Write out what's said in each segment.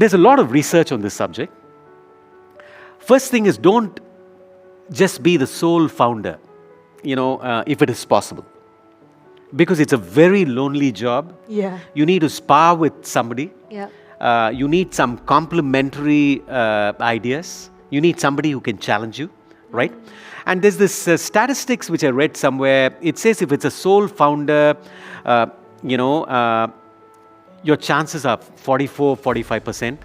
there's a lot of research on this subject. First thing is, don't just be the sole founder, if it is possible. Because it's a very lonely job. Yeah. You need to spar with somebody. Yeah. You need some complementary ideas. You need somebody who can challenge you, right? And there's this statistics which I read somewhere. It says if it's a sole founder, your chances are 45%.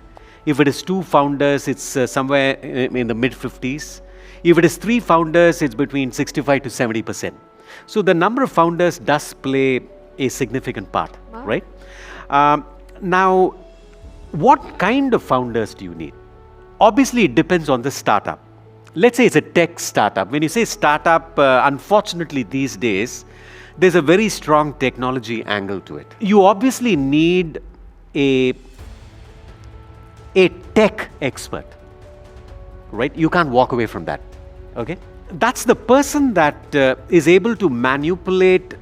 If it is two founders, it's somewhere in the mid-50s. If it is three founders, it's between 65 to 70%. So the number of founders does play a significant part, Wow. right? Now, what kind of founders do you need? Obviously, it depends on the startup. Let's say it's a tech startup. When you say startup, unfortunately these days, there's a very strong technology angle to it. You obviously need a tech expert, right? You can't walk away from that, okay? That's the person that is able to manipulate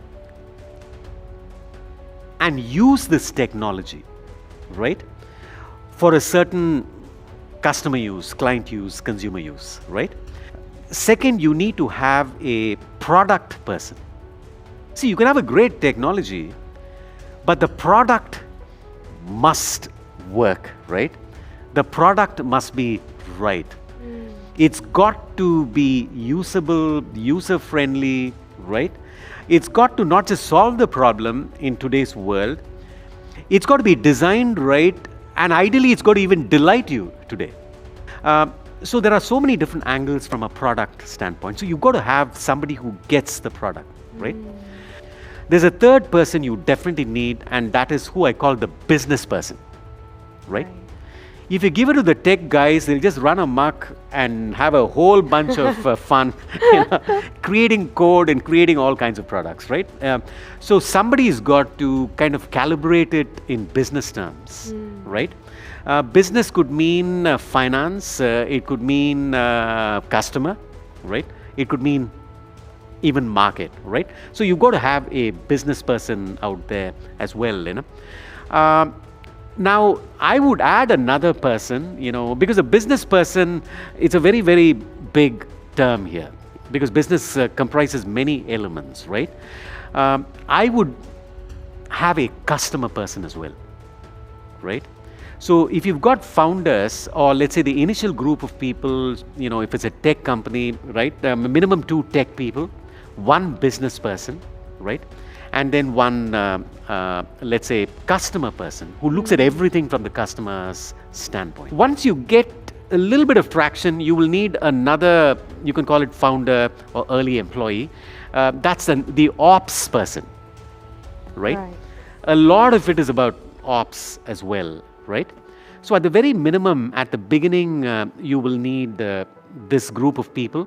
and use this technology, right? For a certain customer use, client use, consumer use, right? Second, you need to have a product person. See, you can have a great technology, but the product must work, right? The product must be right. It's got to be usable, user-friendly, right? It's got to not just solve the problem in today's world, it's got to be designed right, and ideally it's got to even delight you today. So there are so many different angles from a product standpoint. So you've got to have somebody who gets the product, right? There's a third person you definitely need, and that is who I call the business person, right? If you give it to the tech guys, they'll just run amok and have a whole bunch of fun, creating code and creating all kinds of products, right? So somebody's got to kind of calibrate it in business terms, right? Business could mean finance, it could mean customer, right? It could mean even market, right? So you've got to have a business person out there as well, Now, I would add another person, because a business person, it's a very, very big term here, because business comprises many elements, right? I would have a customer person as well, right? So if you've got founders, or let's say the initial group of people, if it's a tech company, right? Minimum 2 tech people, 1 business person, right? And then 1, let's say, customer person who looks at everything from the customer's standpoint. Once you get a little bit of traction, you will need another, you can call it founder or early employee. That's the ops person, right? A lot of it is about ops as well, right? So at the very minimum, at the beginning, you will need this group of people.